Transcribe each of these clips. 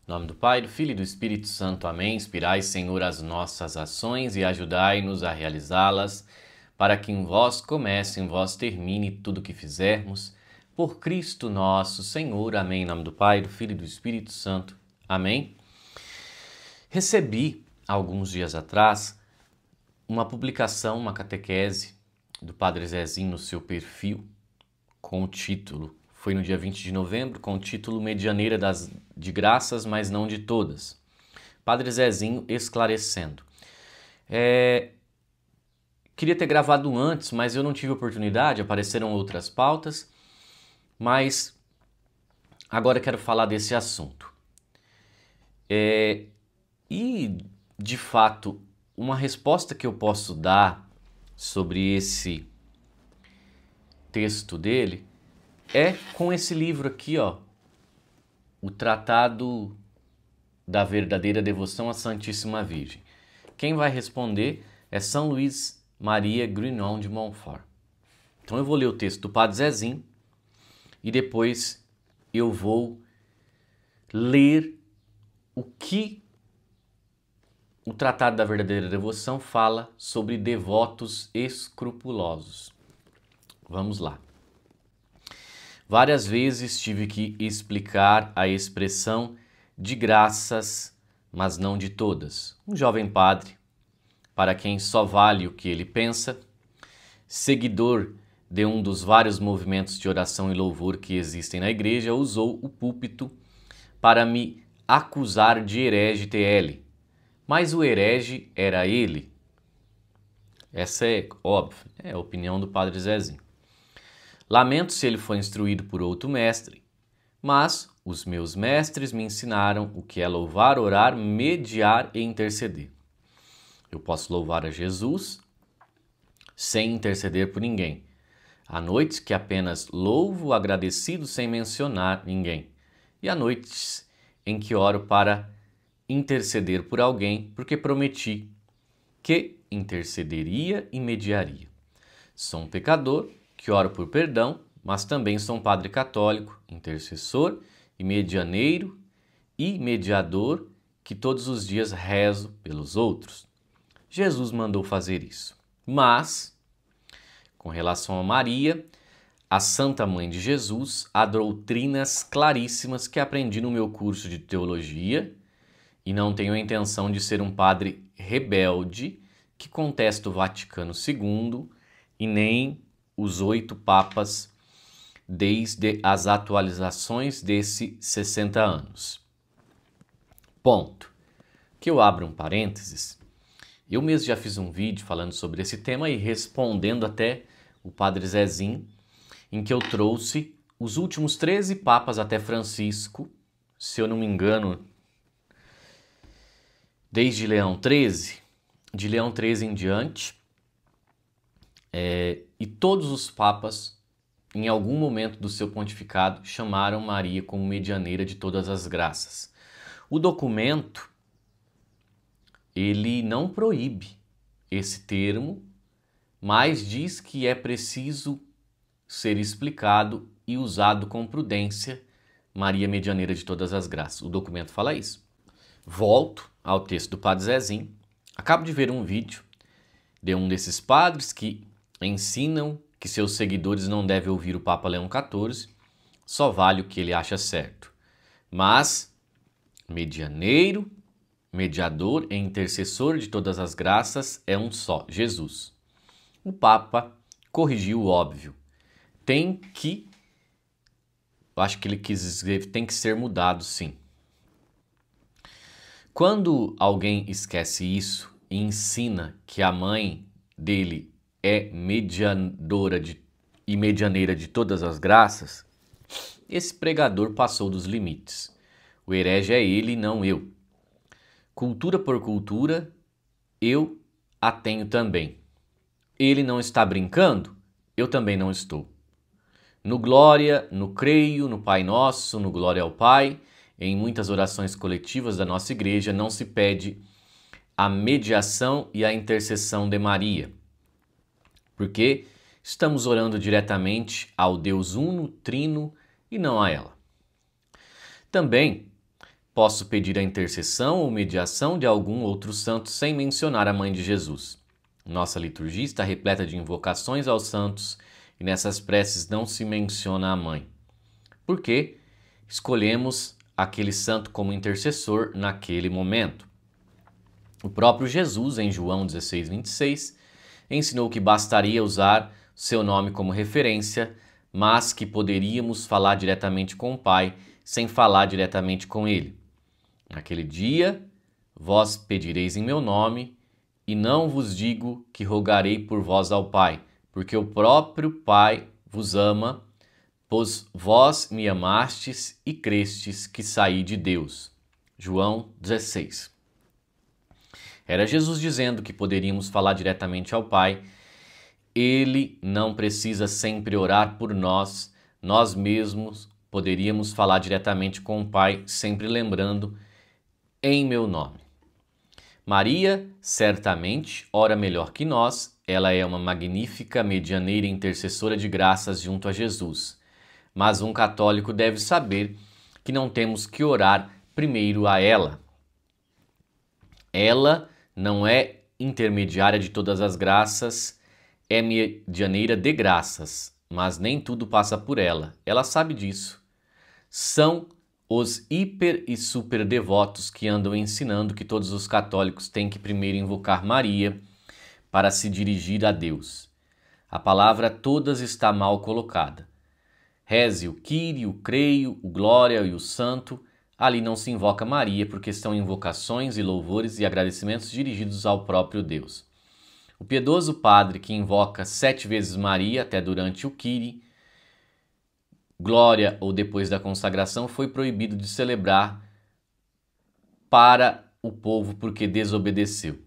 Em nome do Pai, do Filho e do Espírito Santo. Amém. Inspirai, Senhor, as nossas ações e ajudai-nos a realizá-las, para que em vós comece, em vós termine tudo o que fizermos. Por Cristo nosso Senhor. Amém. Em nome do Pai, do Filho e do Espírito Santo. Amém. Recebi, alguns dias atrás, uma publicação, uma catequese do Padre Zezinho no seu perfil, com o título, foi no dia 20 de novembro, com o título Medianeira de Graças, mas não de todas. Padre Zezinho esclarecendo. Queria ter gravado antes, mas eu não tive oportunidade, apareceram outras pautas, mas agora quero falar desse assunto. E, de fato, uma resposta que eu posso dar sobre esse texto dele é com esse livro aqui, ó, o Tratado da Verdadeira Devoção à Santíssima Virgem. Quem vai responder é São Luís Maria Grignon de Montfort. Então eu vou ler o texto do Padre Zezinho e depois eu vou ler o que o Tratado da Verdadeira Devoção fala sobre devotos escrupulosos. Vamos lá. Várias vezes tive que explicar a expressão de graças, mas não de todas. Um jovem padre, para quem só vale o que ele pensa, seguidor de um dos vários movimentos de oração e louvor que existem na igreja, usou o púlpito para me acusar de herege TL. Mas o herege era ele. Essa é óbvio, é a opinião do Padre Zezinho. Lamento se ele foi instruído por outro mestre, mas os meus mestres me ensinaram o que é louvar, orar, mediar e interceder. Eu posso louvar a Jesus sem interceder por ninguém. Há noites que apenas louvo agradecido sem mencionar ninguém. E há noites em que oro para interceder por alguém porque prometi que intercederia e mediaria. Sou um pecador que oro por perdão, mas também sou um padre católico, intercessor e medianeiro e mediador que todos os dias rezo pelos outros. Jesus mandou fazer isso. Mas, com relação a Maria, a Santa Mãe de Jesus, há doutrinas claríssimas que aprendi no meu curso de teologia e não tenho a intenção de ser um padre rebelde que contesta o Vaticano II e nem os 8 papas desde as atualizações desse 60 anos. Ponto. Que eu abro um parênteses. Eu mesmo já fiz um vídeo falando sobre esse tema e respondendo até o Padre Zezinho, em que eu trouxe os últimos 13 papas até Francisco, se eu não me engano, desde Leão XIII, de Leão XIII em diante, e todos os papas, em algum momento do seu pontificado, chamaram Maria como medianeira de todas as graças. O documento, ele não proíbe esse termo, mas diz que é preciso ser explicado e usado com prudência, Maria medianeira de todas as graças. O documento fala isso. Volto ao texto do Padre Zezinho. Acabo de ver um vídeo de um desses padres que ensinam que seus seguidores não devem ouvir o Papa Leão XIV, só vale o que ele acha certo. Mas, medianeiro, mediador e intercessor de todas as graças é um só, Jesus. O Papa corrigiu o óbvio. Eu acho que ele quis dizer, tem que ser mudado, sim. Quando alguém esquece isso e ensina que a mãe dele é mediadora e medianeira de todas as graças, esse pregador passou dos limites. O herege é ele e não eu. Cultura por cultura, eu a tenho também. Ele não está brincando, eu também não estou. No Glória, no Creio, no Pai Nosso, no Glória ao Pai, em muitas orações coletivas da nossa igreja não se pede a mediação e a intercessão de Maria, porque estamos orando diretamente ao Deus Uno, Trino e não a ela. Também posso pedir a intercessão ou mediação de algum outro santo sem mencionar a mãe de Jesus. Nossa liturgia está repleta de invocações aos santos e nessas preces não se menciona a mãe. Por quê? Escolhemos aquele santo como intercessor naquele momento. O próprio Jesus, em João 16:26, ensinou que bastaria usar seu nome como referência, mas que poderíamos falar diretamente com o Pai sem falar diretamente com Ele. Naquele dia, vós pedireis em meu nome, e não vos digo que rogarei por vós ao Pai, porque o próprio Pai vos ama, pois vós me amastes e crestes que saí de Deus. João 16. Era Jesus dizendo que poderíamos falar diretamente ao Pai. Ele não precisa sempre orar por nós, nós mesmos poderíamos falar diretamente com o Pai, sempre lembrando em meu nome. Maria, certamente, ora melhor que nós, ela é uma magnífica medianeira intercessora de graças junto a Jesus. Mas um católico deve saber que não temos que orar primeiro a ela. Ela não é intermediária de todas as graças, é medianeira de graças, mas nem tudo passa por ela. Ela sabe disso. São os hiper e super devotos que andam ensinando que todos os católicos têm que primeiro invocar Maria para se dirigir a Deus. A palavra todas está mal colocada. Reze o Kyrie, o Creio, o Glória e o Santo. Ali não se invoca Maria porque são invocações e louvores e agradecimentos dirigidos ao próprio Deus. O piedoso padre que invoca 7 vezes Maria até durante o Kyrie, Glória ou depois da consagração foi proibido de celebrar para o povo porque desobedeceu.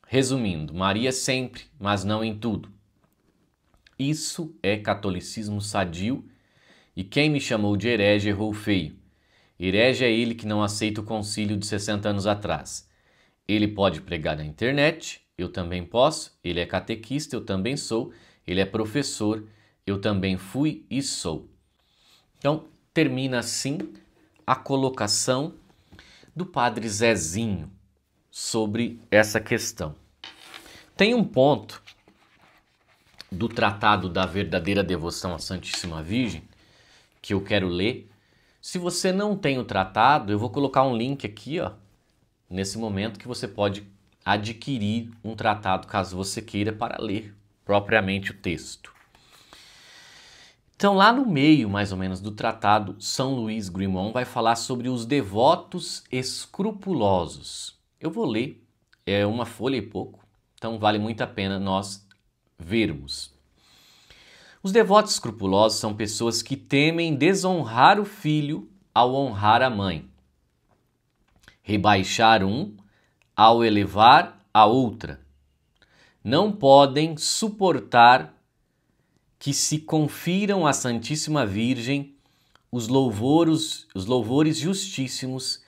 Resumindo, Maria sempre, mas não em tudo. Isso é catolicismo sadio e quem me chamou de herege errou feio. Herege é ele que não aceita o concílio de 60 anos atrás. Ele pode pregar na internet, eu também posso. Ele é catequista, eu também sou. Ele é professor, eu também fui e sou. Então, termina assim a colocação do padre Zezinho sobre essa questão. Tem um ponto do Tratado da Verdadeira Devoção à Santíssima Virgem que eu quero ler. Se você não tem o tratado, eu vou colocar um link aqui, nesse momento, que você pode adquirir um tratado caso você queira para ler propriamente o texto. Então, lá no meio, mais ou menos, do tratado, São Luís Grimond vai falar sobre os devotos escrupulosos. Eu vou ler, é uma folha e pouco, então vale muito a pena nós vermos. Os devotos escrupulosos são pessoas que temem desonrar o filho ao honrar a mãe, rebaixar um ao elevar a outra. Não podem suportar que se confiram à Santíssima Virgem os louvores justíssimos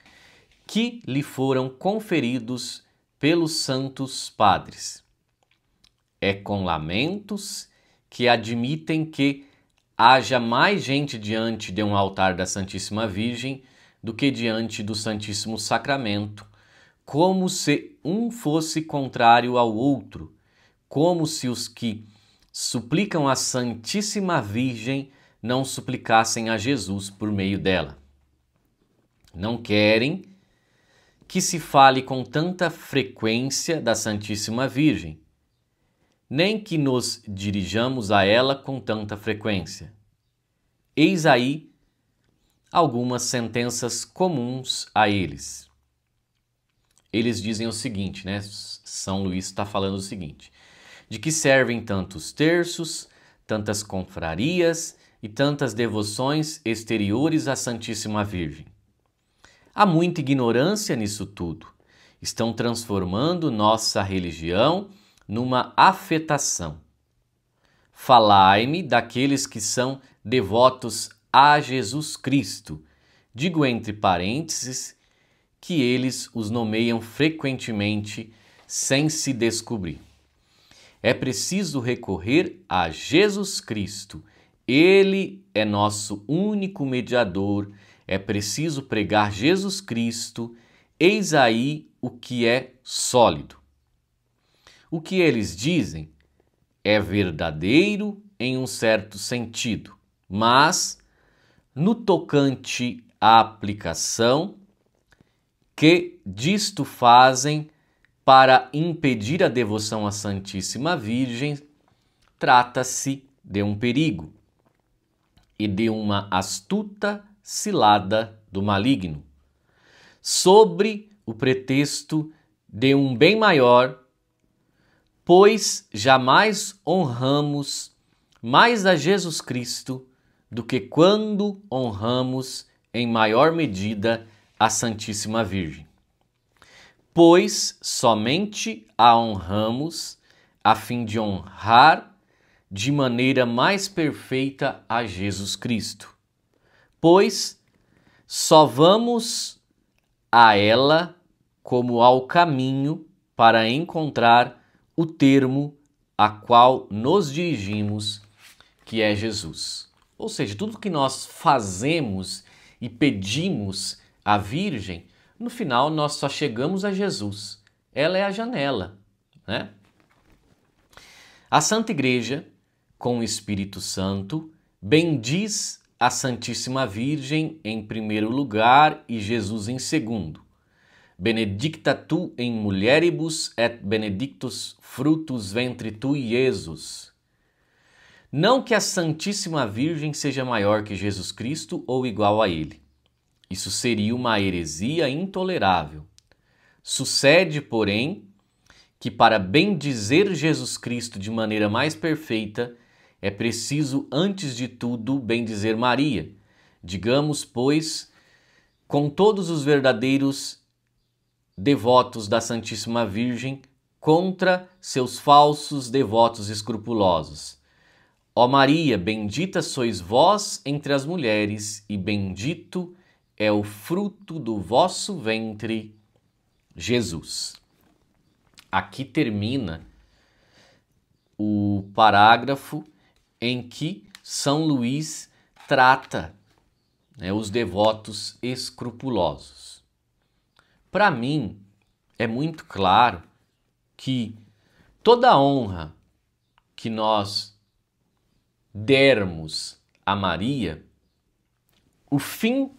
que lhe foram conferidos pelos santos padres. É com lamentos que admitem que haja mais gente diante de um altar da Santíssima Virgem do que diante do Santíssimo Sacramento, como se um fosse contrário ao outro, como se os que suplicam à Santíssima Virgem não suplicassem a Jesus por meio dela. Não querem que se fale com tanta frequência da Santíssima Virgem, nem que nos dirijamos a ela com tanta frequência. Eis aí algumas sentenças comuns a eles. Eles dizem o seguinte, São Luís está falando o seguinte: de que servem tantos terços, tantas confrarias e tantas devoções exteriores à Santíssima Virgem. Há muita ignorância nisso tudo. Estão transformando nossa religião numa afetação. Falai-me daqueles que são devotos a Jesus Cristo. Digo entre parênteses que eles os nomeiam frequentemente sem se descobrir. É preciso recorrer a Jesus Cristo. Ele é nosso único mediador é preciso pregar Jesus Cristo, eis aí o que é sólido. O que eles dizem é verdadeiro em um certo sentido, mas no tocante à aplicação que disto fazem para impedir a devoção à Santíssima Virgem, trata-se de um perigo e de uma astuta cilada do maligno, sobre o pretexto de um bem maior, pois jamais honramos mais a Jesus Cristo do que quando honramos em maior medida a Santíssima Virgem. Pois somente a honramos a fim de honrar de maneira mais perfeita a Jesus Cristo. Pois só vamos a ela como ao caminho para encontrar o termo a qual nos dirigimos, que é Jesus. Ou seja, tudo que nós fazemos e pedimos à Virgem, no final nós só chegamos a Jesus. Ela é a janela, né? A Santa Igreja, com o Espírito Santo, bendiz a Santíssima Virgem em primeiro lugar e Jesus em segundo. Benedicta tu in mulieribus et benedictus fructus ventri tui, Iesus. Não que a Santíssima Virgem seja maior que Jesus Cristo ou igual a ele. Isso seria uma heresia intolerável. Sucede, porém, que para bendizer Jesus Cristo de maneira mais perfeita, é preciso, antes de tudo, bendizer Maria. Digamos, pois, com todos os verdadeiros devotos da Santíssima Virgem contra seus falsos devotos escrupulosos. Ó Maria, bendita sois vós entre as mulheres, e bendito é o fruto do vosso ventre, Jesus. Aqui termina o parágrafo em que São Luís trata, os devotos escrupulosos. Para mim, é muito claro que toda honra que nós dermos a Maria, o fim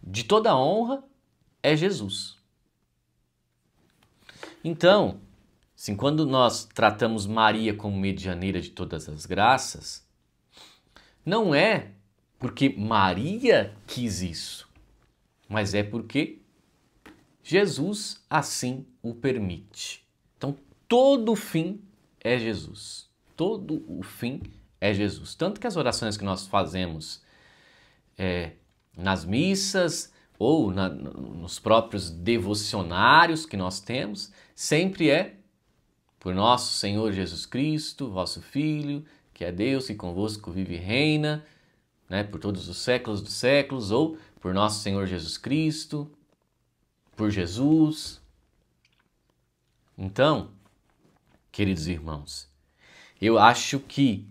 de toda honra é Jesus. Então, assim, quando nós tratamos Maria como medianeira de todas as graças, não é porque Maria quis isso, mas é porque Jesus assim o permite. Então, todo o fim é Jesus. Todo o fim é Jesus. Tanto que as orações que nós fazemos nas missas ou nos próprios devocionários que nós temos, sempre é por nosso Senhor Jesus Cristo, vosso Filho, que é Deus e convosco vive e reina, por todos os séculos dos séculos, ou por nosso Senhor Jesus Cristo, por Jesus. Então, queridos irmãos, eu acho que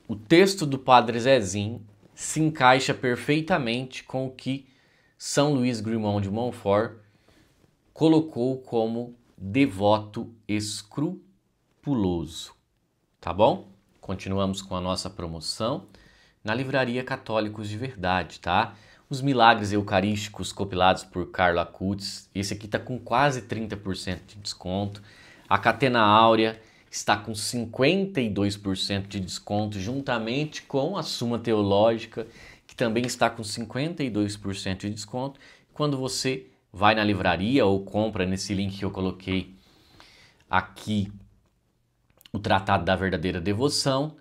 o texto do Padre Zezinho se encaixa perfeitamente com o que São Luís Grimond de Montfort colocou como devoto escrupuloso. Tá bom? Continuamos com a nossa promoção na Livraria Católicos de Verdade, tá? Os milagres eucarísticos compilados por Carla Cutts, esse aqui está com quase 30% de desconto. A Catena Áurea está com 52% de desconto, juntamente com a Suma Teológica, que também está com 52% de desconto. Quando você vai na livraria ou compra nesse link que eu coloquei aqui, o Tratado da Verdadeira Devoção,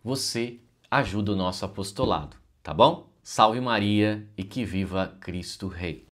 você ajuda o nosso apostolado, tá bom? Salve Maria e que viva Cristo Rei!